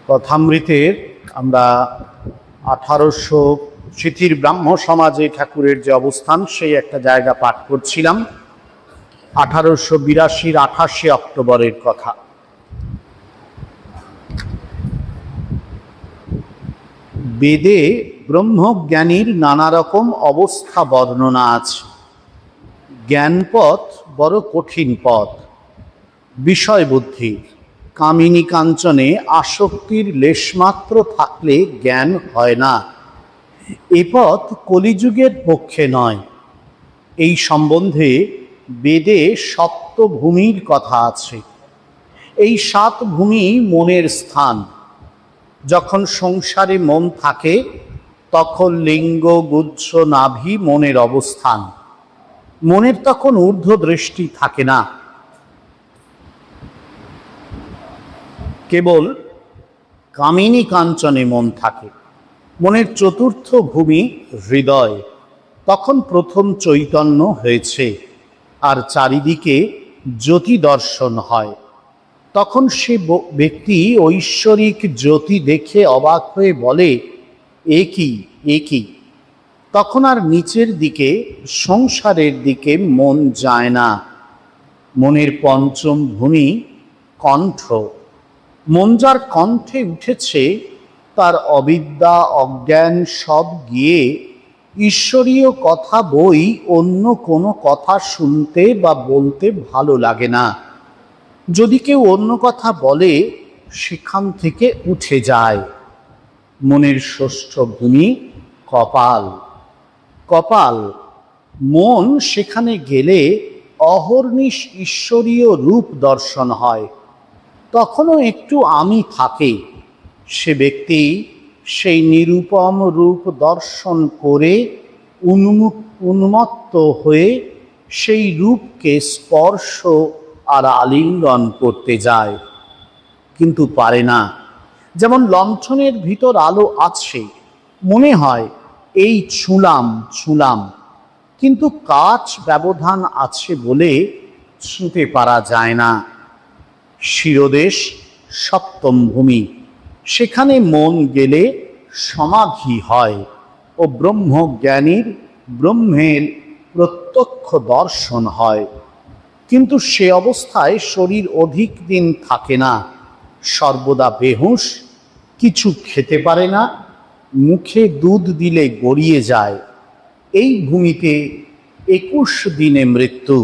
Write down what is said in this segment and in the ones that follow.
কথামৃতের আমরা 1800 সিথির ব্রাহ্ম সমাজে ঠাকুরের যে অবস্থান সেই একটা জায়গা পাঠ করছিলাম। 1882-র 28শে অক্টোবরের কথা। বেদে ব্রহ্মজ্ঞানীর নানা রকম অবস্থা বর্ণনা আছে। জ্ঞানপথ বড় কঠিন পথ, বিষয় বুদ্ধির। কামিনী কাঞ্চনে আসক্তির লেশমাত্র থাকলে জ্ঞান হয় না। এ পথ কলিযুগের পক্ষে নয়। এই সম্বন্ধে বেদে সপ্তভূমির কথা আছে। এই 7 ভূমি মনের স্থান। যখন সংসারে মন থাকে তখন লিঙ্গ, গুচ্ছ, নাভি মনের অবস্থান। মনের তখন ঊর্ধ্ব দৃষ্টি থাকে না, কেবল কামিনী কাঞ্চনে মন থাকে। মনের চতুর্থ ভূমি হৃদয়। তখন প্রথম চৈতন্য হয়েছে আর চারিদিকে জ্যোতি দর্শন হয়। তখন সে ব্যক্তি ঐশ্বরিক জ্যোতি দেখে অবাক হয়ে বলে, এ কি, এ কি? তখন আর নিচের দিকে সংসারের দিকে মন যায় না। মনের পঞ্চম ভূমি কণ্ঠ। মন যার কণ্ঠে উঠেছে তার অবিদ্যা, অজ্ঞান সব গিয়ে ঈশ্বরীয় কথা বই অন্য কোনো কথা শুনতে বা বলতে ভালো লাগে না। যদি কেউ অন্য কথা বলে সেখান থেকে উঠে যায়। মনের ষষ্ঠ ভূমি কপাল। কপাল, মন সেখানে গেলে অহর্নিশ ঈশ্বরীয় রূপ দর্শন হয়। তখনও একটু আমি থাকে। সে ব্যক্তি সেই নিরূপম রূপ দর্শন করে উন্মত্ত হয়ে সেই রূপকে স্পর্শ আর আলিঙ্গন করতে যায়, কিন্তু পারে না। যেমন লণ্ঠনের ভিতর আলো আছে, মনে হয় এই ছুঁলাম ছুঁলাম, কিন্তু কাচ ব্যবধান আছে বলে ছুঁতে পারা যায় না। শিরোদেশ সপ্তম ভূমি। সেখানে মন গেলে সমাধি হয় ও ব্রহ্মজ্ঞানীর ব্রহ্মের প্রত্যক্ষ দর্শন হয়। কিন্তু সে অবস্থায় শরীর অধিক দিন থাকে না, সর্বদা বেহুঁশ, কিছু খেতে পারে না, মুখে দুধ দিলে গড়িয়ে যায়। এই ভূমিতে 21 দিনে মৃত্যু।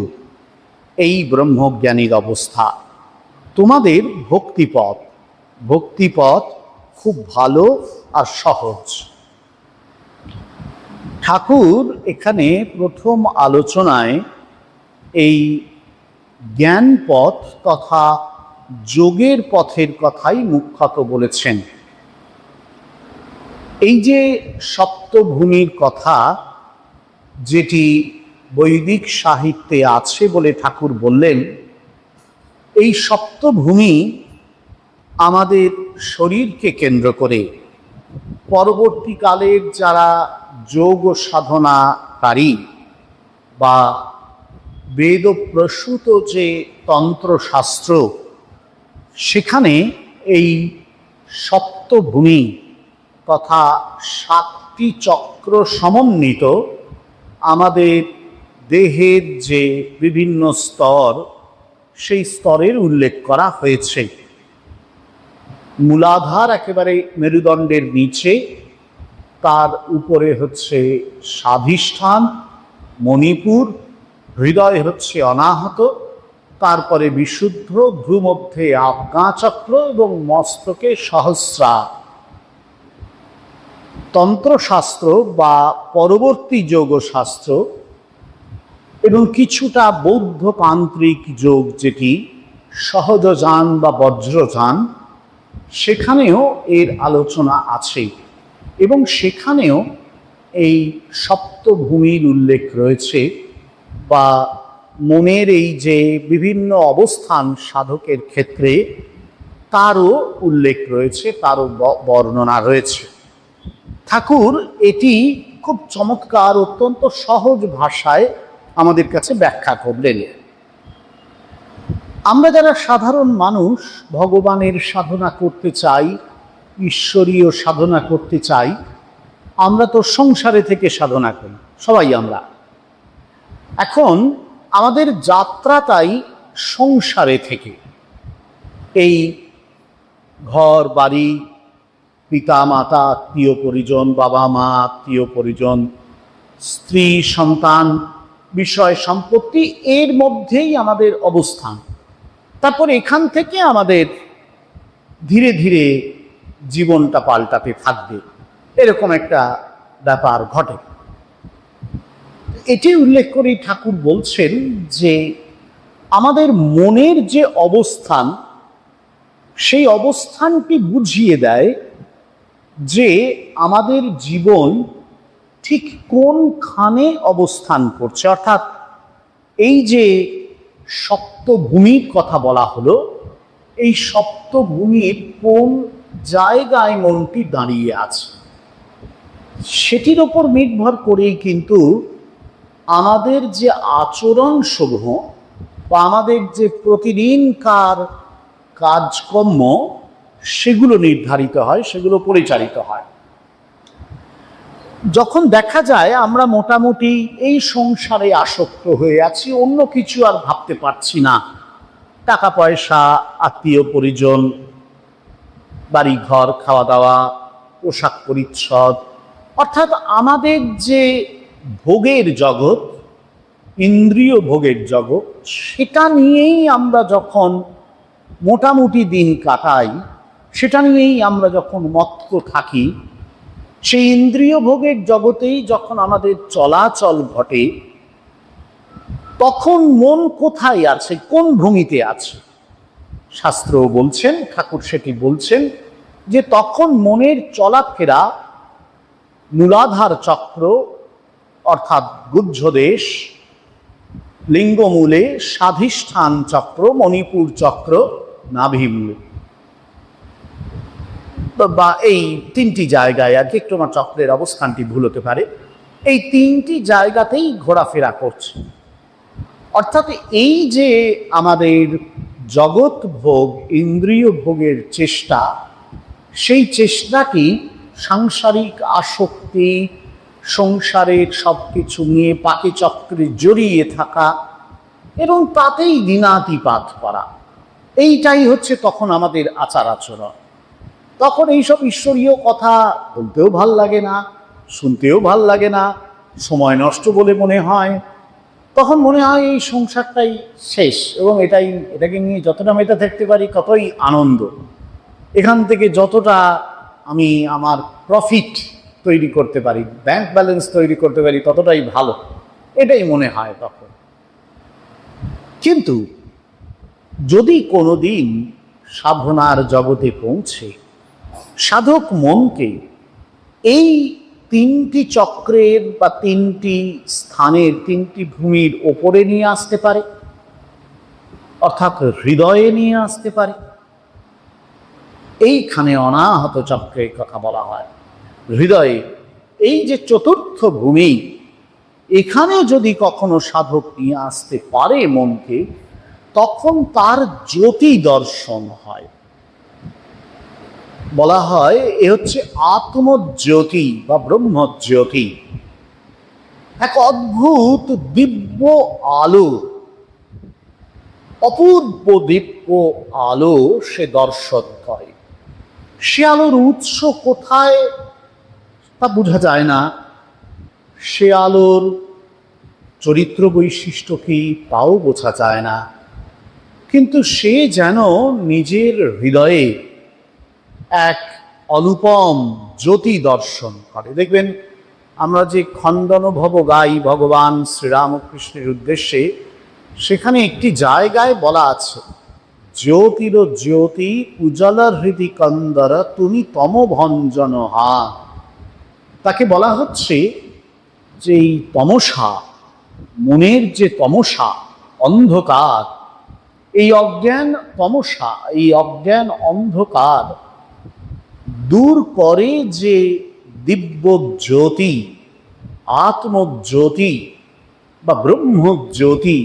এই ব্রহ্মজ্ঞানীর অবস্থা। তোমাদের ভক্তিপথ, ভক্তিপথ খুব ভালো আর সহজ। ঠাকুর এখানে প্রথম আলোচনায় এই জ্ঞান পথ তথা যোগের পথের কথাই মুখ্যত বলেছেন। এই যে সপ্তভূমির কথা, যেটি বৈদিক সাহিত্যে আছে বলে ঠাকুর বললেন, এই সপ্তভূমি আমাদের শরীরকে কেন্দ্র করে পরবর্তীকালের যারা যোগ সাধনাকারী বা বেদ প্রসূত যে তন্ত্রশাস্ত্র, সেখানে এই সপ্তভূমি তথা 7টি চক্র সমন্বিত আমাদের দেহের যে বিভিন্ন স্তর, সেই স্তরের উল্লেখ করা হয়েছে। মূলাধার একেবারে মেরুদণ্ডের নিচে, তার উপরে হচ্ছে স্বাধিষ্ঠান, মণিপুর, হৃদয় হচ্ছে অনাহত, তারপরে বিশুদ্ধ, ভ্রূমধ্যে আজ্ঞাচক্র এবং মস্তকে সহস্রার। তন্ত্রশাস্ত্র বা পরবর্তী যোগশাস্ত্র এবং কিছুটা বৌদ্ধ তান্ত্রিক যোগ, যেটি সহজযান বা বজ্রযান, সেখানেও এর আলোচনা আছে এবং সেখানেও এই সপ্তভূমির উল্লেখ রয়েছে বা মনের এই যে বিভিন্ন অবস্থান সাধকের ক্ষেত্রে তারও উল্লেখ রয়েছে, তারও বর্ণনা রয়েছে। ঠাকুর এটি খুব চমৎকার, অত্যন্ত সহজ ভাষায় আমাদের কাছে ব্যাখ্যা করলেন। আমরা যারা সাধারণ মানুষ ভগবানের সাধনা করতে চাই, ঈশ্বরীয় সাধনা করতে চাই, আমরা তো সংসারে থেকে সাধনা করি, সবাই আমরা। এখন আমাদের যাত্রাটাই সংসারে থেকে, এই ঘর বাড়ি, পিতা মাতা, আত্মীয় পরিজন, বাবা মা, আত্মীয় পরিজন, স্ত্রী সন্তান, বিষয় সম্পত্তি, এর মধ্যেই আমাদের অবস্থান। তারপর এখান থেকে আমাদের ধীরে ধীরে জীবনটা পাল্টাতে থাকবে, এরকম একটা ব্যাপার ঘটে। এটি উল্লেখ করে ঠাকুর বলছেন যে আমাদের মনের যে অবস্থান, সেই অবস্থানটি বুঝিয়ে দেয় যে আমাদের জীবন ঠিক কোনখানে অবস্থান করছে। অর্থাৎ এই যে সপ্তভূমির কথা বলা হলো, এই সপ্তভূমির কোন জায়গায় মনটি দাঁড়িয়ে আছে, সেটির ওপর নির্ভর করেই কিন্তু আমাদের যে আচরণ সমূহ বা আমাদের যে প্রতিদিনকার কাজকর্ম, সেগুলো নির্ধারিত হয়, সেগুলো পরিচালিত হয়। যখন দেখা যায় আমরা মোটামুটি এই সংসারে আসক্ত হয়ে আছি, অন্য কিছু আর ভাবতে পারছি না, টাকা পয়সা, আত্মীয় পরিজন, বাড়ি ঘর, খাওয়া দাওয়া, পোশাক পরিচ্ছদ, অর্থাৎ আমাদের যে ভোগের জগৎ, ইন্দ্রিয় ভোগের জগৎ, সেটা নিয়েই আমরা যখন মোটামুটি দিন কাটাই, সেটা নিয়েই আমরা যখন মত্ত থাকি, সেই ইন্দ্রিয় ভোগের জগতেই যখন আমাদের চলাচল ঘটে, তখন মন কোথায় আছে, কোন ভূমিতে আছে? শাস্ত্র বলছেন, ঠাকুর সেটি বলছেন যে তখন মনের চলাফেরা মূলাধার চক্র অর্থাৎ গুহ্যদেশ, লিঙ্গমূলে, স্বাধিষ্ঠান চক্র, মণিপুর চক্র, নাভিমূলে, বা এই তিনটি জায়গায় আর কি, একটু আমার চক্রের অবস্থানটি ভুল হতে পারে, এই তিনটি জায়গাতেই ঘোরাফেরা করছে। অর্থাৎ এই যে আমাদের জগৎ ভোগ, ইন্দ্রিয় ভোগের চেষ্টা, সেই চেষ্টাটি সাংসারিক আসক্তি, সংসারের সব কিছু নিয়ে পাকে চক্রে জড়িয়ে থাকা এবং তাতেই দিনাতিপাত করা, এইটাই হচ্ছে তখন আমাদের আচার আচরণ। তখন এইসব ঈশ্বরীয় কথা বলতেও ভাল লাগে না, শুনতেও ভাল লাগে না, সময় নষ্ট বলে মনে হয়। তখন মনে হয় এই সংসারটাই শেষ, এবং এটাকে নিয়ে যতটা মেতে থাকতে পারি ততই আনন্দ, এখান থেকে যতটা আমি আমার প্রফিট তৈরি করতে পারি, ব্যাংক ব্যালেন্স তৈরি করতে পারি, ততটাই ভালো, এটাই মনে হয় তখন। কিন্তু যদি কোনোদিন সাধনার জগতে পৌঁছে সাধক মনকে এই তিনটি চক্রের বা তিনটি স্থানের, তিনটি ভূমির ওপরে নিয়ে আসতে পারে, অর্থাৎ হৃদয়ে নিয়ে আসতে পারে, এইখানে অনাহত চক্রের কথা বলা হয়। হৃদয়ে এই যে চতুর্থ ভূমি, এখানে যদি কখনো সাধক নিয়ে আসতে পারে মনকে, তখন তার জ্যোতি দর্শন হয়। বলা হয় এ হচ্ছে আত্মজ্যোতি বা ব্রহ্মজ্যোতি, এক অদ্ভুত দিব্য আলো, অপূর্ব দিব্য আলো সে দর্শন করে। সে আলোর উৎস কোথায় তা বোঝা যায় না, সে আলোর চরিত্র বৈশিষ্ট্য কি তাও বোঝা যায় না, কিন্তু সে যেন নিজের হৃদয়ে এক অনুপম জ্যোতি দর্শন করে। দেখবেন আমরা যে খণ্ডনভব গাই ভগবান শ্রীরামকৃষ্ণের উদ্দেশ্যে, সেখানে একটি জায়গায় বলা আছে, জ্যোতির জ্যোতি উজ্জ্বল হৃদি কন্দর তুমি তমভঞ্জন হা। তাকে বলা হচ্ছে যে এই তমসা, মনের যে তমসা, অন্ধকার, এই অজ্ঞান তমসা, এই অজ্ঞান অন্ধকার দূর করে যে দিব্য জ্যোতি, আত্মজ্যোতি বা ব্রহ্মজ্যোতি,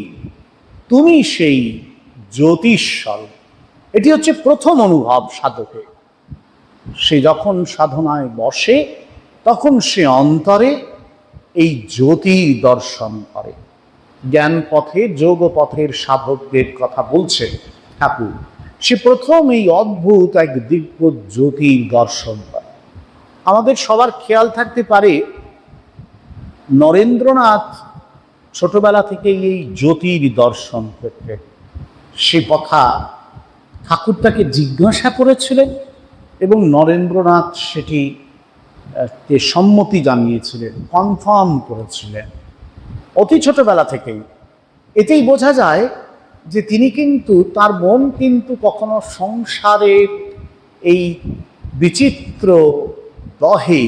তুমি সেই জ্যোতিস্বর। এটি হচ্ছে প্রথম অনুভব সাধকের। সে যখন সাধনায় বসে তখন সে অন্তরে এই জ্যোতি দর্শন করে। জ্ঞান পথে যোগ পথের সাধকদের কথা বলছে ঠাকুর। সে প্রথম এই অদ্ভুত এক দিব্য জ্যোতির দর্শন করে। আমাদের সবার খেয়াল থাকতে পারে নরেন্দ্রনাথ ছোটবেলা থেকে এই জ্যোতির দর্শন করতে, সে কথা ঠাকুর তাকে জিজ্ঞাসা করেছিলেন এবং নরেন্দ্রনাথ সেটি সম্মতি জানিয়েছিলেন, কনফার্ম করেছিলেন অতি ছোটবেলা থেকেই। এতেই বোঝা যায় যে তিনি কিন্তু, তার মন কিন্তু কখনো সংসারের এই বিচিত্র দহে,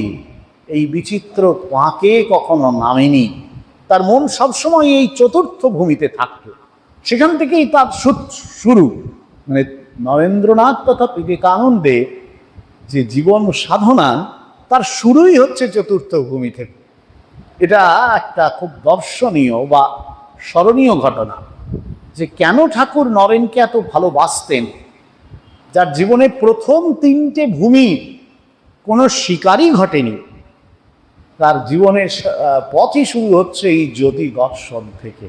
এই বিচিত্র পাঁকে কখনো নামেনি। তার মন সবসময় এই চতুর্থ ভূমিতে থাকত। সেখান থেকেই তার শুরু। মানে নরেন্দ্রনাথ তথা বিবেকানন্দে যে জীবন সাধনা, তার শুরুই হচ্ছে চতুর্থ ভূমি থেকে। এটা একটা খুব দর্শনীয় বা স্মরণীয় ঘটনা যে কেন ঠাকুর নরেনকে এত ভালোবাসতেন, যার জীবনে প্রথম তিনটে ভূমি কোনো শিকারই ঘটেনি। তার জীবনের পথই শুরু হচ্ছে এই জ্যোতি দর্শন থেকে।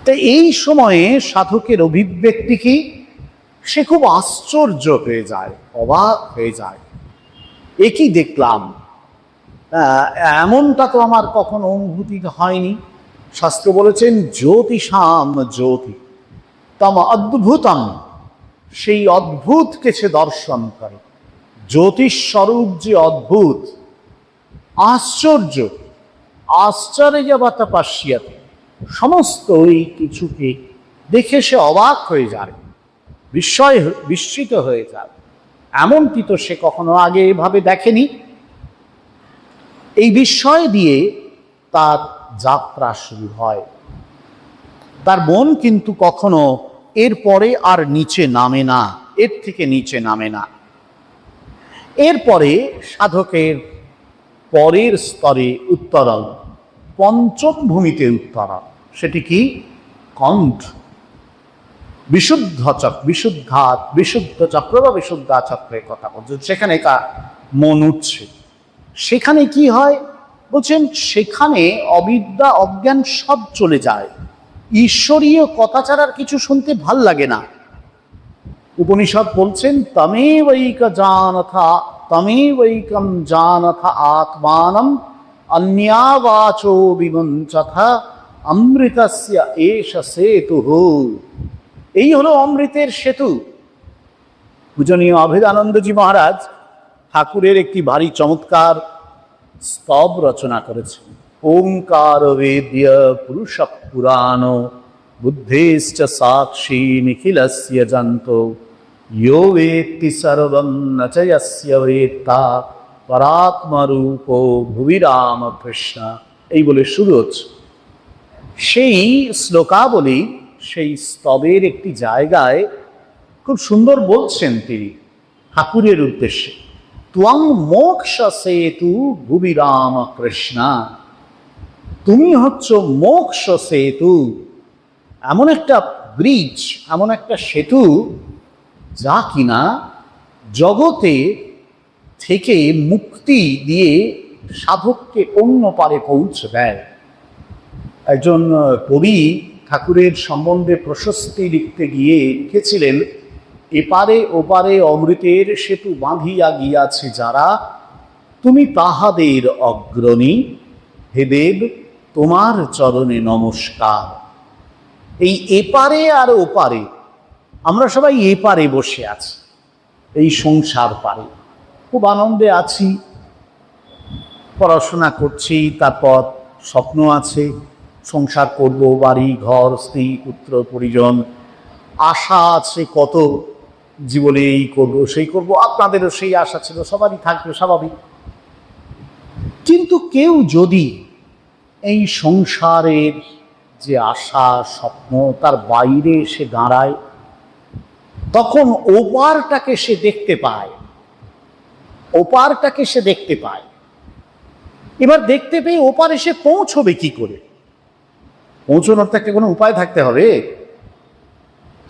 তো এই সময়ে সাধকের অভিব্যক্তি কি, সে খুব আশ্চর্য হয়ে যায়, অবাক হয়ে যায়। এ কি দেখলাম, এমনটা তো আমার কখনো অনুভূতি হয়নি। শাস্ত্র বলেছেন জ্যোতিষাম জ্যোতি তম অদ্ভুতম, সেই অদ্ভুতকে সে দর্শন করে। জ্যোতিষ স্বরূপ যে অদ্ভুত, আশ্চর্য, আশ্চর্যবত পাশ্যাতে, সমস্ত এই কিছুকে দেখে সে অবাক হয়ে যায়, বিস্মিত হয়ে যায়। এমনটি তো সে কখনো আগে এভাবে দেখেনি। এই বিস্ময় দিয়ে তার যাত্রা শুরু হয়। তার মন কিন্তু কখনো এরপরে আর নিচে নামে না, এর থেকে নিচে নামে না। এরপরে সাধকের পরের স্তরে উত্তরণ, পঞ্চম ভূমিতে উত্তরণ। সেটি কি? কণ্ঠ, বিশুদ্ধ চক্র, বিশুদ্ধ চক্র বা বিশুদ্ধা চক্রের কথা বলছেন। সেখানে কার মন উঠছে, সেখানে কি হয় বলছেন, সেখানে অবিদ্যা অজ্ঞান সব চলে যায়। ঈশ্বরীয় কথা ছাড়া আর কিছু শুনতে ভাল লাগে না। উপনিষদ বলছেন তমেবৈকম জানথ আত্মানম অন্যাবাচো বিমঞ্চথ অমৃতস্য এষ সেতুঃ। এই হলো অমৃতের সেতু। পূজনীয় অভেদানন্দজি মহারাজ ঠাকুরের একটি ভারী চমৎকার স্তব রচনা করেছেন। ওঙ্কার বেদ্য পুরুষ পুরাণ বুদ্ধেশ্চ সাক্ষী নিখিলস্য জন্ত ইয়ো বেত্তি সর্বং ন চ যস্য বেত্তা পরাত্মরূপো ভুবি রামকৃষ্ণ। এই বলে শুরু হচ্ছে। সেই শ্লোকাবলী, সেই স্তবের একটি জায়গায় খুব সুন্দর বলছেন তিনি ঠাকুরের উদ্দেশ্যে, ত্বং মোক্ষ সেতু ভুবি রামকৃষ্ণ। তুমি হচ্ছ মোক্ষ সেতু, এমন একটা ব্রিজ, এমন একটা সেতু যা কিনা জগতে থেকে মুক্তি দিয়ে সাধককে অন্য পারে পৌঁছে দেয়। একজন কবি ঠাকুরের সম্বন্ধে প্রশস্তি লিখতে গিয়ে লিখেছিলেন, এপারে ওপারে অমৃতের সেতু বাঁধিয়া গিয়াছে যারা, তুমি তাহাদের অগ্রণী, হে দেব তোমার চরণে নমস্কার। এই এপারে আর ওপারে, আমরা সবাই এপারে বসে আছি, এই সংসার পারে খুব আনন্দে আছি, পড়াশোনা করছি, তারপর স্বপ্ন আছে, সংসার করব, বাড়ি ঘর, স্ত্রী পুত্র পরিজন, আশা আছে কত, জীবনে এই করব সেই করব। আপনাদেরও সেই আশা ছিল, সবারই থাকবে, স্বাভাবিক। কিন্তু কেউ যদি এই সংসারের যে আশা স্বপ্ন তার বাইরে এসে দাঁড়ায়, তখন ওপারটাকে সে দেখতে পায়, ওপারটাকে সে দেখতে পায়। এবার দেখতে পেয়ে ওপার এসে পৌঁছবে কি করে? পৌঁছানোর তো একটা কোনো উপায় থাকতে হবে।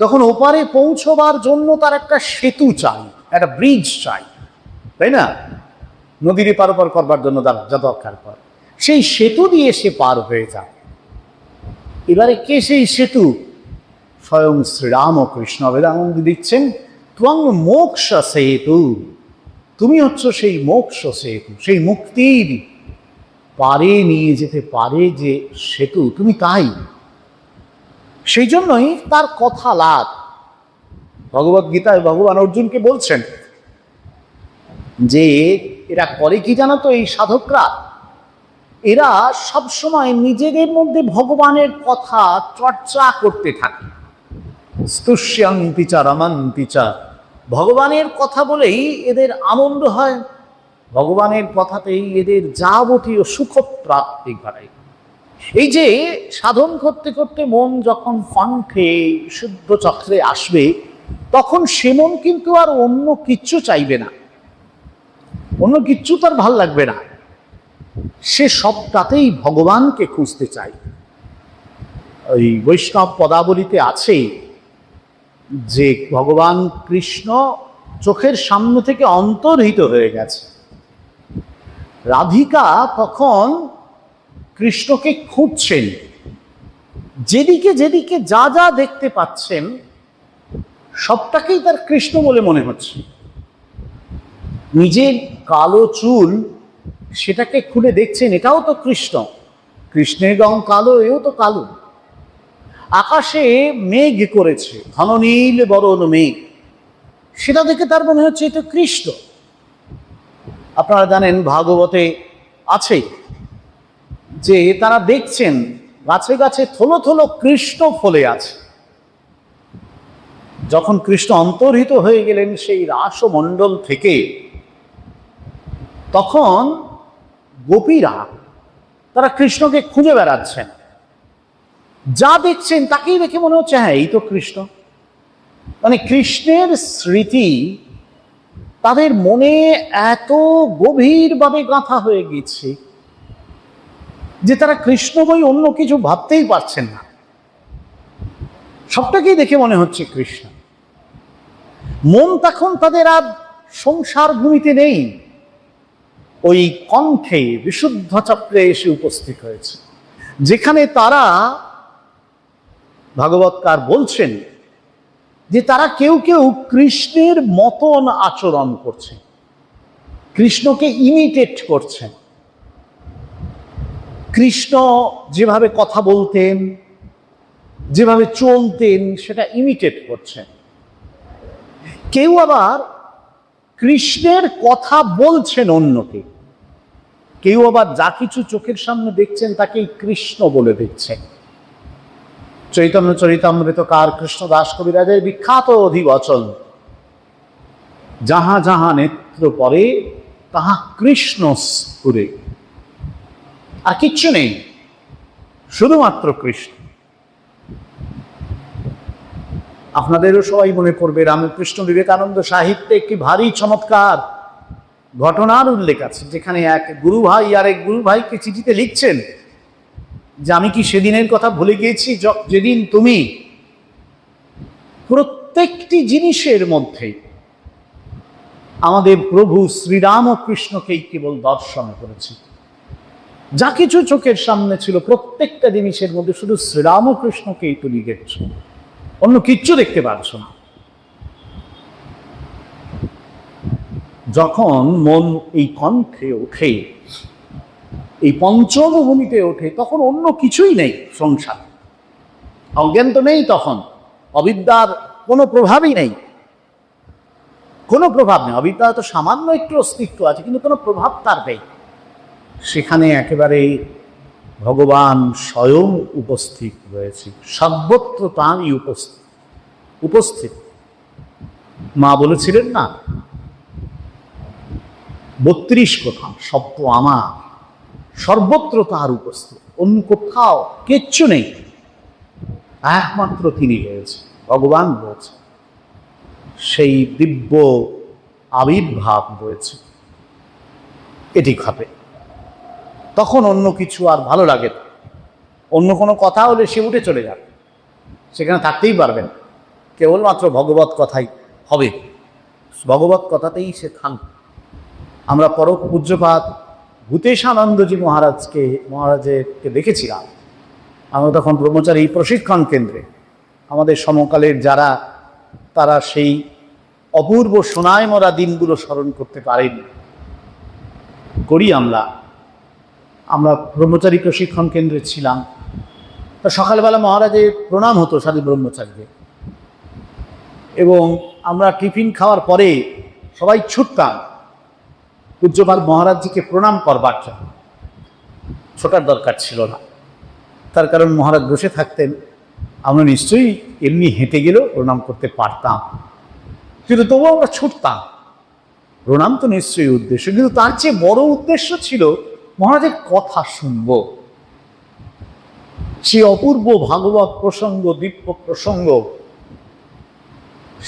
তখন ওপারে পৌঁছবার জন্য তার একটা সেতু চাই, একটা ব্রিজ চাই, তাই না? নদীর পার করবার জন্য তার যত দরকার পড়ে, সেই সেতু দিয়ে সে পার হয়ে যায়। এবারে কে সেই সেতু? স্বয়ং শ্রীরামকৃষ্ণ বেদানন্দ দিচ্ছেন, ত্বং মোক্ষ সেতু, তুমি হচ্ছ সেই মোক্ষ সেতু, সেই মুক্তির পারে নিয়ে যেতে পারে যে সেতু, তুমি তাই। সেই জন্যই তার কথা লাভ। ভগবত গীতায় ভগবান অর্জুনকে বলছেন যে এরা করে কি জানো তো, এই সাধকরা, এরা সবসময় নিজেদের মধ্যে ভগবানের কথা চর্চা করতে থাকে। স্তুষ্যন্তি চ রমন্তি চ, ভগবানের কথা বলেই এদের আনন্দ হয়, ভগবানের কথাতেই এদের যাবতীয় সুখ প্রাপ্তি ঘটায়। এই যে সাধন করতে করতে মন যখন কণ্ঠে শুদ্ধ চক্রে আসবে, তখন সে মন কিন্তু আর অন্য কিচ্ছু চাইবে না, অন্য কিচ্ছু তার ভাল লাগবে না, সে সবটাতেই ভগবানকে খুঁজতে চায়। ওই বৈষ্ণব পদাবলিতে আছে যে ভগবান কৃষ্ণ চোখের সামনে থেকে অন্তর্হিত হয়ে গেছে। রাধিকা তখন কৃষ্ণকে খুঁজছেন, যেদিকে যেদিকে যা যা দেখতে পাচ্ছেন সবটাকেই তার কৃষ্ণ বলে মনে হচ্ছে। নিজের কালো চুল সেটাকে খুলে দেখছেন, এটাও তো কৃষ্ণ, কৃষ্ণের রং কালো, এও তো কালো। আকাশে মেঘ করেছে, ঘন নীল বরণ মেঘ, সেটা দেখে তার মনে হচ্ছে এটা কৃষ্ণ। আপনারা জানেন ভাগবতে আছে যে তারা দেখছেন গাছে গাছে থলো থলো কৃষ্ণ ফলে আছে। যখন কৃষ্ণ অন্তর্হিত হয়ে গেলেন সেই রাসমণ্ডল থেকে, তখন গোপীরা তারা কৃষ্ণকে খুঁজে বেড়াচ্ছেন, যা দেখছেন তাকেই দেখে মনে হচ্ছে হ্যাঁ এই তো কৃষ্ণ। মানে কৃষ্ণের স্মৃতি তাদের মনে এত গভীরভাবে গাঁথা হয়ে গেছে যে তারা কৃষ্ণ বই অন্য কিছু ভাবতেই পারছেন না, সবটাকেই দেখে মনে হচ্ছে কৃষ্ণ। মন তখন তাদের আর সংসার ভূমিতে নেই, ওই কণ্ঠে বিশুদ্ধ চক্রে এসে উপস্থিত হয়েছে, যেখানে তারা ভাগবতকার বলছেন যে তারা কেউ কেউ কৃষ্ণের মতন আচরণ করছে, কৃষ্ণকে ইমিটেট করছেন। কৃষ্ণ যেভাবে কথা বলতেন, যেভাবে চলতেন, সেটা ইমিটেট করছেন। কেউ আবার কৃষ্ণের কথা বলছেন অন্যকে, কেউ আবার যা কিছু চোখের সামনে দেখছেন তাকেই কৃষ্ণ বলে দেখছেন। চৈতন্য চরিতামৃতকার কৃষ্ণদাস কবিরাজের বিখ্যাত অধিবচন, যাহা যাহা নেত্র পরে তাহা কৃষ্ণ স্ফুরে। আর কিচ্ছু নেই, শুধুমাত্র কৃষ্ণ। আপনাদেরও সবাই মনে করবে রামকৃষ্ণ বিবেকানন্দ সাহিত্যে একটি ভারী চমৎকার ঘটনার উল্লেখ আছে, যেখানে এক গুরু ভাই আর এক গুরু ভাইকে চিঠিতে লিখছেন যে আমি কি সেদিনের কথা ভুলে গিয়েছি যেদিন তুমি প্রত্যেকটি জিনিসের মধ্যে আমাদের প্রভু শ্রীরামকৃষ্ণকেই কেবল দর্শন করেছি। যা কিছু চোখের সামনে ছিল প্রত্যেকটা জিনিসের মধ্যে শুধু শ্রীরামকৃষ্ণকেই তুমি দেখছো, অন্য কিচ্ছু দেখতে পাচ্ছ না। যখন মন এই কণ্ঠে ওঠে, এই পঞ্চমভূমিতে ওঠে, তখন অন্য কিছুই নেই সংসার। অজ্ঞান তো নেই, তখন অবিদ্যার কোনো প্রভাবই নেই, কোনো প্রভাব নেই। অবিদ্যা তো সামান্য একটু অস্তিত্ব আছে, কিন্তু কোনো প্রভাব তার নেই। সেখানে একেবারে ভগবান স্বয়ং উপস্থিত রয়েছে, সর্বত্র তাঁরই উপস্থিত। মা বলেছিলেন না 32 কথা সপ্ত আমার, সর্বত্র তার উপস্থিত, অন্য কোথাও কিচ্ছু নেই, একমাত্র তিনি রয়েছে, ভগবান রয়েছে, সেই দিব্য আবির্ভাব রয়েছে। এটি ঘটে তখন অন্য কিছু আর ভালো লাগে না। অন্য কোনো কথা হলে সে উঠে চলে যাবে, সেখানে থাকতেই পারবেন। কেবলমাত্র ভগবত কথাই হবে, ভগবত কথাতেই সে থামবে। আমরা পরম পূজ্যপাদ ভূতেশানন্দজি মহারাজকে দেখেছিলাম। আমরা তখন ব্রহ্মচারী প্রশিক্ষণ কেন্দ্রে, আমাদের সমকালের যারা, তারা সেই অপূর্ব সোনায় মরা দিনগুলো স্মরণ করতে পারেন, করি আমরা ব্রহ্মচারী প্রশিক্ষণ কেন্দ্রে ছিলাম। তা সকালবেলা মহারাজের প্রণাম হতো সাধু ব্রহ্মচারীকে, এবং আমরা টিফিন খাওয়ার পরে সবাই ছুটতাম পূজ্যপাল মহারাজজিকে প্রণাম করবার জন্য। ছোটার দরকার ছিল না, তার কারণ মহারাজ বসে থাকতেন, আমরা নিশ্চয়ই এমনি হেঁটে গেলেও প্রণাম করতে পারতাম, কিন্তু তবুও আমরা ছুটতাম। প্রণাম তো নিশ্চয়ই উদ্দেশ্য, কিন্তু তার চেয়ে বড় উদ্দেশ্য ছিল মহারাজের কথা শুনব। সেই অপূর্ব ভাগবত প্রসঙ্গ, দিব্য প্রসঙ্গ,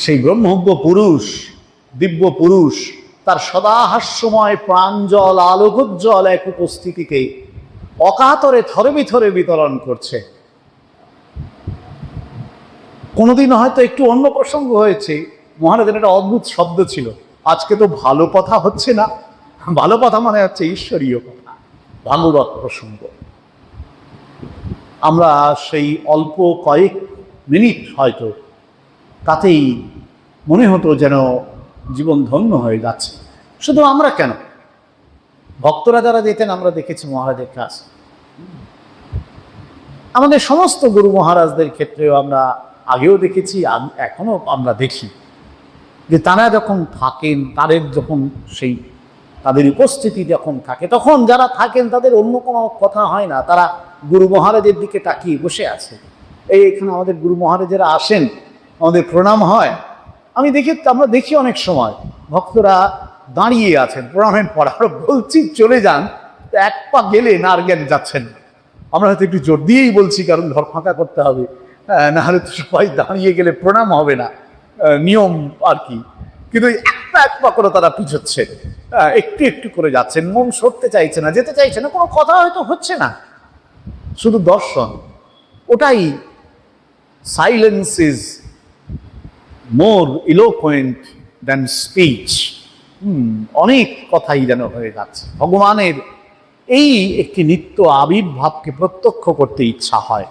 সেই ব্রহ্মজ্ঞ পুরুষ, দিব্য পুরুষ তার সদা হাস্যময় প্রাঞ্জল আলোকোজ্জ্বল এক উপস্থিতিকে অকাতরে থরে বিথরে বিতরণ করছে। কোনোদিন হয়তো একটু অন্য প্রসঙ্গ হয়েছে, মহারাজের একটা অদ্ভুত শব্দ ছিল, আজকে তো ভালো কথা হচ্ছে না। ভালো কথা মানে হচ্ছে ঈশ্বরীয় কথা, ভাগবত প্রসঙ্গ। আমরা সেই অল্প কয়েক মিনিট হয়তো তাতেই মনে হতো যেন জীবন ধন্য হয়ে যাচ্ছে। শুধু আমরা কেন, ভক্তরা যারা যেতেন আমরা দেখেছি মহারাজের কাছে, আমাদের সমস্ত গুরু মহারাজদের ক্ষেত্রেও আমরা আগেও দেখেছি, এখনো আমরা দেখি যে তারা যখন থাকেন, তাদের উপস্থিতি যখন থাকে, তখন যারা থাকেন তাদের অন্য কোনো কথা হয় না, তারা গুরু মহারাজের দিকে তাকিয়ে বসে আছে। এখানে আমাদের গুরু মহারাজেরা আসেন, আমাদের প্রণাম হয়, আমরা দেখি অনেক সময় ভক্তরা দাঁড়িয়ে আছেন প্রণামের পর, আমরা বলছি চলে যান, এক পা গেলে না আর জ্ঞান যাচ্ছেন। আমরা হয়তো একটু জোর দিয়েই বলছি, কারণ ঘর ফাঁকা করতে হবে, নাহলে তো সবাই দাঁড়িয়ে গেলে প্রণাম হবে না, নিয়ম আর কি। কিন্তু এক পা করে তারা পিছোচ্ছে, একটু একটু করে যাচ্ছেন, মন সরতে চাইছে না, যেতে চাইছে না, কোনো কথা হয়তো হচ্ছে না, শুধু দর্শন। ওটাই silence is more eloquent than speech. অনেক কথাই যেন হয়ে যাচ্ছে। ভগবানের এই একটি নিত্য আবির্ভাবকে প্রত্যক্ষ করতে ইচ্ছা হয়।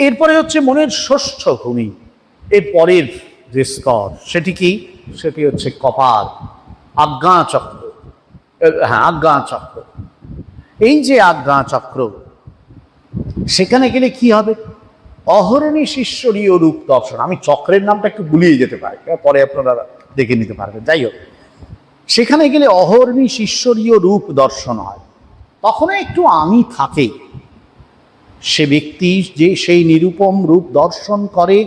এরপরে হচ্ছে মনের ষষ্ঠ ভূমি, এর পরের যে স্তর, সেটি হচ্ছে কপাল, আজ্ঞাচক্র। হ্যাঁ, আজ্ঞাচক্র। এই যে আজ্ঞাচক্র, সেখানে গেলে কি হবে? অহরণী শিষ্যরীয় রূপ দর্শন। আমি চক্রের নামটা একটু গুলিয়ে যেতে পারি, পরে আপনারা দেখে নিতে পারবেন। যাই হোক, সেখানে গেলে অহরণী শিষ্যরীয় রূপ দর্শন হয়। তখন একটু আমি থাকে, সে ব্যক্তি যে সেই নিরূপম রূপ দর্শন করে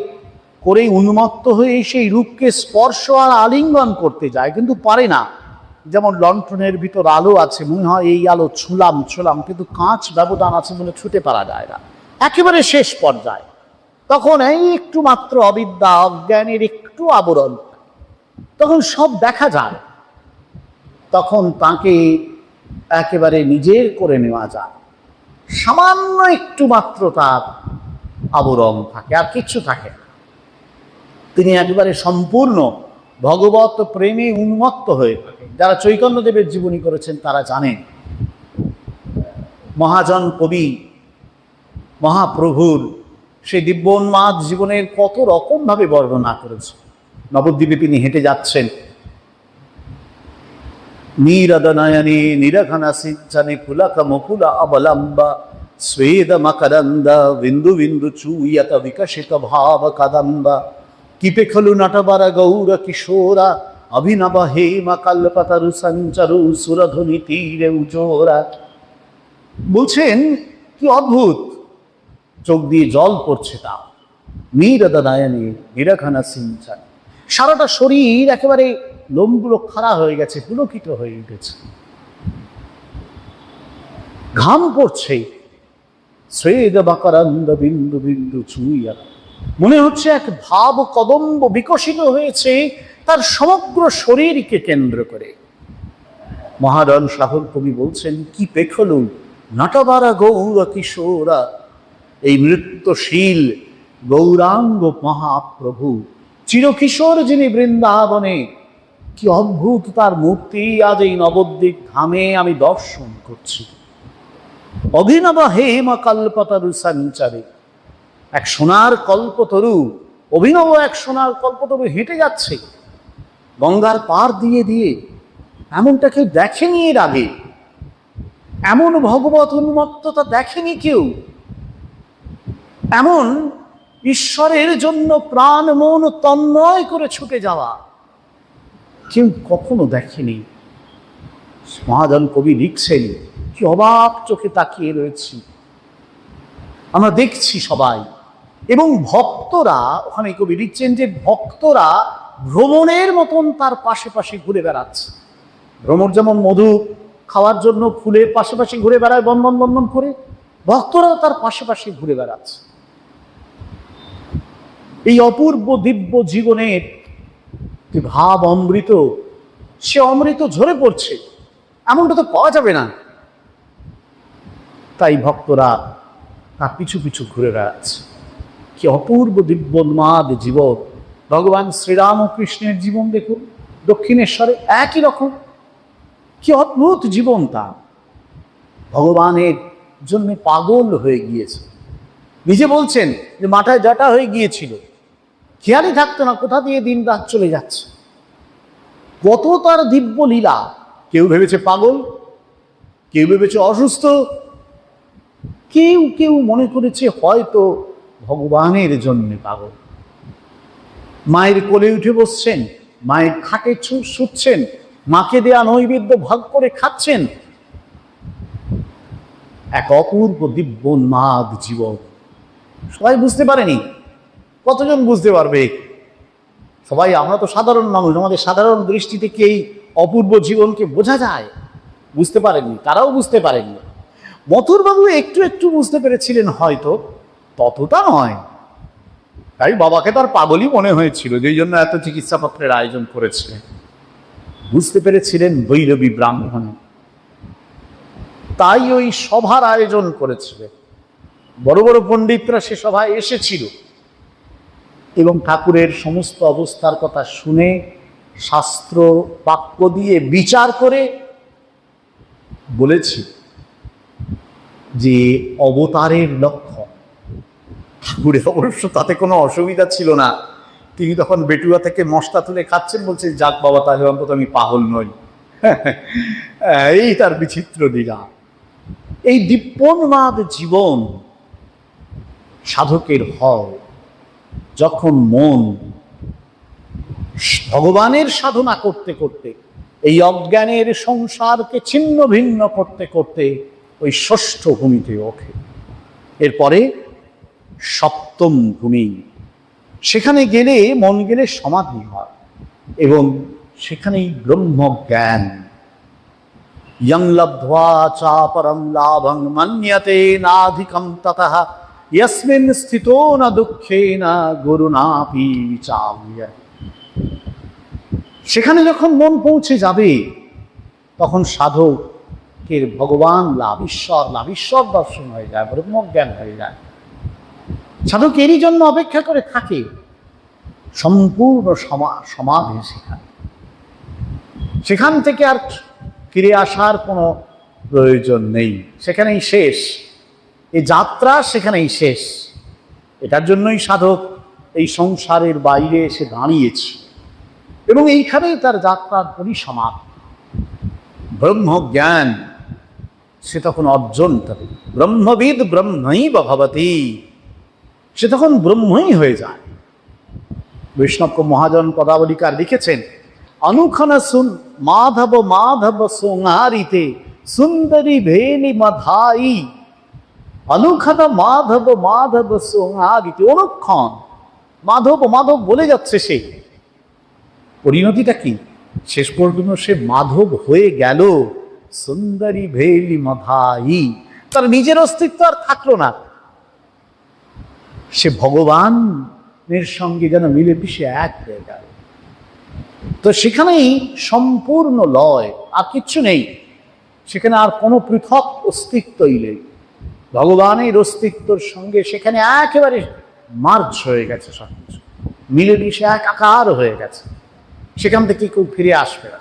উন্মত্ত হয়ে সেই রূপকে স্পর্শ আর আলিঙ্গন করতে যায়, কিন্তু পারে না। যেমন লণ্ঠনের ভিতর আলো আছে, মনে হয় এই আলো ছুলাম, কিন্তু কাঁচ ব্যবধান আছে বলে ছুটে পারা যায় না, একেবারে শেষ পর্যায়ে। তখন এই একটু মাত্র অবিদ্যা, অজ্ঞানের একটু আবরণ, তখন সব দেখা যায়। তখন তাকে একেবারে নিজের করে নেওয়া যায়, সামান্য একটু মাত্র তার আবরণ থাকে, আর কিচ্ছু থাকে না। তিনি একেবারে সম্পূর্ণ ভগবত প্রেমে উন্মত্ত হয়ে থাকেন। যারা চৈতন্যদেবের জীবনী করেছেন তারা জানেন, মহাজন কবি মহাপ্রভুর সেই দিব্যোন্মাদ জীবনের কত রকম ভাবে বর্ণনা করেছে। নবদ্বীপে তিনি হেঁটে যাচ্ছেন, নীরদনয়নে নিরঘনা সিঞ্চনে পুলক মুকুলা অবলম্বা স্বেদ মকরন্দ বিন্দু বিন্দু চূয়ত বিকশিত ভাব কদম্বা কিপে খলু নটবর গৌর কিশোরা অভিনব হেম কল্পতরু সঞ্চরু সুরধুনি তীরে উজোরা। বলছেন কি অদ্ভুত, চোখ দিয়ে জল পড়ছে তা। নীরদনয়নে নিরঘনা সিঞ্চন, সারাটা শরীর একেবারে লোমগুলো খাড়া হয়ে গেছে, পুলকিত হয়ে উঠেছে, ঘাম পড়ছে। স্বেদ মকরন্দ বিন্দু বিন্দু চুইয়া, মনে হচ্ছে এক ভাব কদম্ব বিকশিত হয়েছে তার সমগ্র শরীরকে কেন্দ্র করে। মহারণ সাহর কবি বলছেন, কি পেখলু নটবারা গৌর কিশোরা, এই নৃত্যশীল গৌরাঙ্গ মহাপ্রভু, চিরকিশোর যিনি বৃন্দাবনে, কি অদ্ভুত তার মূর্তি আজ এই নবদ্বীপ ধামে আমি দর্শন করছি। অভিনব হেম কল্পতরু সঞ্চারে, এক সোনার কল্পতরু, অভিনব এক সোনার কল্পতরু হেঁটে যাচ্ছে গঙ্গার পার দিয়ে দিয়ে। এমনটা কেউ দেখেনি এর আগে, এমন ভগবত উন্মত্ততা দেখেনি কেউ, এমন ঈশ্বরের জন্য প্রাণ মন তন্ময় করে ছুটে যাওয়া কেউ কখনো দেখেনি। মহাজন কবি লিখছেন, কি অবাক চোখে তাকিয়ে রয়েছি, আমরা দেখছি সবাই। এবং ভক্তরা, ওখানে কবি লিখছেন যে ভক্তরা ভ্রমণের মতন তার পাশে পাশে ঘুরে বেড়াচ্ছে। ভ্রমণ যেমন মধু খাওয়ার জন্য ফুলের পাশে পাশে ঘুরে বেড়ায় বন্ধন বন্ধন করে, ভক্তরা তার পাশে পাশে ঘুরে বেড়াচ্ছে। এই অপূর্ব দিব্য জীবনের ভাব অমৃত, সে অমৃত ঝরে পড়ছে, এমনটা তো পাওয়া যাবে না। তাই ভক্তরা তার পিছু পিছু ঘুরে বেড়াচ্ছে। কি অপূর্ব দিব্যোন্মাদ জীবন। ভগবান শ্রীরাম ও কৃষ্ণের জীবন দেখুন, দক্ষিণেশ্বরে একই রকম, কি অদ্ভুত জীবন তার। ভগবানের জন্য পাগল হয়ে গিয়েছে, নিজে বলছেন যে মাথায় জাটা হয়ে গিয়েছিল, খেয়ালই থাকতো না কোথা দিয়ে দিন রাত চলে যাচ্ছে। কত তার দিব্য লীলা। কেউ ভেবেছে পাগল, কেউ ভেবেছে অসুস্থ, কেউ কেউ মনে করেছে হয়তো ভগবানের জন্য পাগল। মায়ের কোলে উঠে বসছেন, মায়ের খাটে শুচ্ছেন, মাকে দেয়া নৈবেদ্য ভাগ করে খাচ্ছেন। এক অপূর্ব দিব্যোন্মাদ জীবন। সবাই বুঝতে পারেনি, কতজন বুঝতে পারবে? সবাই, আমরা তো সাধারণ মানুষ, আমাদের সাধারণ দৃষ্টি থেকে এই অপূর্ব জীবনকে বোঝা যায়। বুঝতে পারেননি, তারাও বুঝতে পারেননি। মথুরবাবু একটু একটু বুঝতে পেরেছিলেন হয়তো, ততটা নয়। তাই বাবাকে তার পাগলই মনে হয়েছিল, যেই জন্য এত চিকিৎসাপত্রের আয়োজন করেছিলেন। বুঝতে পেরেছিলেন বৈরবী ব্রাহ্মণ, তাই ওই সভার আয়োজন করেছিলেন। বড় বড় পণ্ডিতরা সে সভায় এসেছিল এবং ঠাকুরের সমস্ত অবস্থার কথা শুনে শাস্ত্র বাক্য দিয়ে বিচার করে বলেছি যে অবতারের লক্ষ্য। ঠাকুরের অবশ্য তাতে কোনো অসুবিধা ছিল না, তিনি তখন বেটুয়া থেকে মশলা তুলে খাচ্ছেন, বলছেন যাক বাবা, তাহলে অন্তত আমি পাগল নই। এই তার বিচিত্র লীলা। এই দিব্যোন্মাদ জীবন সাধকের হয় যখন মন ভগবানের সাধনা করতে করতে, এই অজ্ঞানের সংসারকে ছিন্ন ভিন্ন করতে করতে ওই ষষ্ঠ ভূমিতে ওঠে। এরপরে সপ্তম ভূমি, সেখানে গেলে মন গেলে সমাধি হয় এবং সেখানেই ব্রহ্মজ্ঞান। ইয়ং লব্ধ্বা চা পরম লাভং মন্যতে নাধিকম ততঃ ইয়স্মিন স্থিতো ন দুঃখেন গুরুনাপি চাল্য। সেখানে যখন মন পৌঁছে যাবে তখন সাধকের ভগবান লাভ, ঈশ্বর লাভ, ঈশ্বর দর্শন হয়ে যায়, ব্রহ্মজ্ঞান হয়ে যায়। সাধক এরই জন্য অপেক্ষা করে থাকে সম্পূর্ণ সমাধি সেখান থেকে আর ফিরে আসার কোনো প্রয়োজন নেই, সেখানেই শেষ। এই যাত্রা সেখানেই শেষ। এটার জন্যই সাধক এই সংসারের বাইরে এসে দাঁড়িয়েছে এবং এইখানেই তার যাত্রার পরিসমাপ্তি। ব্রহ্মজ্ঞান সে তখন অর্জন করে, ব্রহ্মবিদ ব্রহ্মৈব ভবতি, সে তখন ব্রহ্মই হয়ে যায়। বৈষ্ণব মহাজন পদাবলিকার লিখেছেন, অনুক্ষণ শুন মাধব মাধব সোঙারিতে সুন্দরী ভেলি মাধাই। অনুক্ষণ মাধব মাধব সোঙারিতে, অনুক্ষণ মাধব মাধব বলে যাচ্ছে সে। পরিণতিটা কি? শেষ পর্যন্ত সে মাধব হয়ে গেল। সুন্দরী ভেলি মাধাই, তার নিজের অস্তিত্ব আর থাকলো না, সে ভগবানের সঙ্গে যেন মিলে মিশে এক হয়ে গেল। তো সেখানেই সম্পূর্ণ লয়, আর কিচ্ছু নেই সেখানে, আর কোনো পৃথক অস্তিত্বই নেই। ভগবানের অস্তিত্বর সঙ্গে সেখানে একেবারে মার্জ হয়ে গেছে, সব কিছু মিলেমিশে একাকার হয়ে গেছে, সেখান থেকে কেউ ফিরে আসবে না।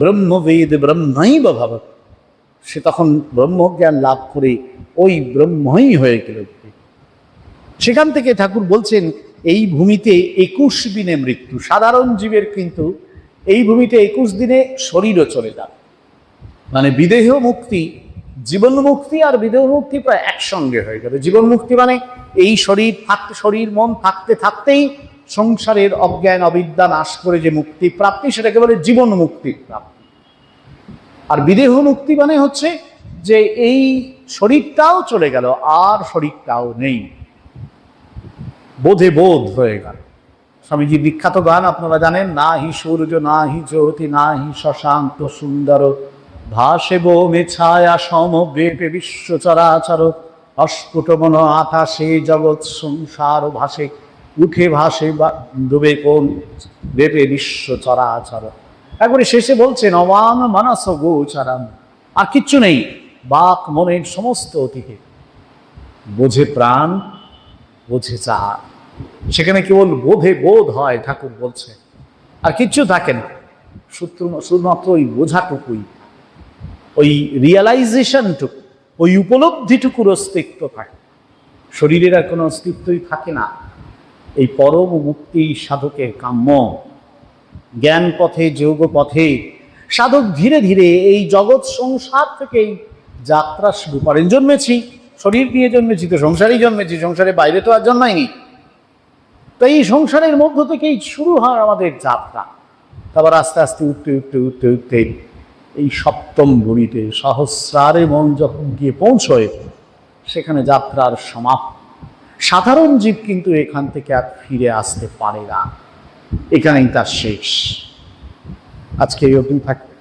ব্রহ্মবেদ ব্রহ্মই ভাব, সে তখন ব্রহ্মজ্ঞান লাভ করে ওই ব্রহ্মই হয়ে গেল। সেখান থেকে ঠাকুর বলছেন এই ভূমিতে 21 দিনে মৃত্যু। সাধারণ জীবের কিন্তু এই ভূমিতে 21 দিনে শরীরও চলে যাবে, মানে বিদেহ মুক্তি, জীবন মুক্তি আর বিদেহ মুক্তি প্রায় একসঙ্গে হয়ে যাবে। জীবন মুক্তি মানে এই শরীর থাকতে, শরীর মন থাকতে থাকতেই সংসারের অজ্ঞান অবিদ্যা নাশ করে যে মুক্তি প্রাপ্তি, সেটাকে বলে জীবন মুক্তির প্রাপ্তি। আর বিদেহ মুক্তি মানে হচ্ছে যে এই শরীরটাও চলে গেল আর শরীরটাও নেই, বোধে বোধ হয়ে গেল। স্বামীজির বিখ্যাত গান আপনারা জানেন, না হি সূর্য না হি জ্যোতি না হি শশাঙ্ক সুন্দর, ভাসে বোমে ছায়া সমবেপে বিশ্ব চরাচর, অস্ফুট মন আকাশে জগৎ সংসার ভাসে, উঠে ভাসে ডুবে কোন বেপে বিশ্ব চরাচর। একবারে শেষে বলছেন অবান মানস গোচরম, আর কিচ্ছু নেই, বাক মনের সমস্ত অতীতে, বোঝে প্রাণ বোঝে চার, সেখানে কেবল বোধে বোধ হয় ঠাকুর বলছে, আর কিচ্ছু থাকে না, শুধুমাত্র ওই বোঝাটুকুই, ওই রিয়েলাইজেশনটুকু, ওই উপলব্ধিটুকুর অস্তিত্ব থাকে, শরীরের আর কোনো অস্তিত্বই থাকে না। এই পরম মুক্তি সাধকের কাম্য। জ্ঞান পথে যোগ পথে সাধক ধীরে ধীরে এই জগৎ সংসার থেকেই যাত্রা শুরু করেন। জন্মেছি, শরীর নিয়ে জন্মেছি, তো সংসারেই জন্মেছি, সংসারের বাইরে তো আর জন্মায়নি। তো এই সংসারের মধ্য থেকেই শুরু হয় আমাদের যাত্রা। তারপর আস্তে আস্তে উঠতে উঠতে উঠতে উঠতে এই সপ্তম ভূমিতে সহস্রারে মন যখন গিয়ে পৌঁছয়, সেখানে যাত্রার সমাপ্তি। সাধারণ জীব কিন্তু এখান থেকে আর ফিরে আসতে পারে না, এখানেই তার শেষ। আজকে এই অবধি থাকবে।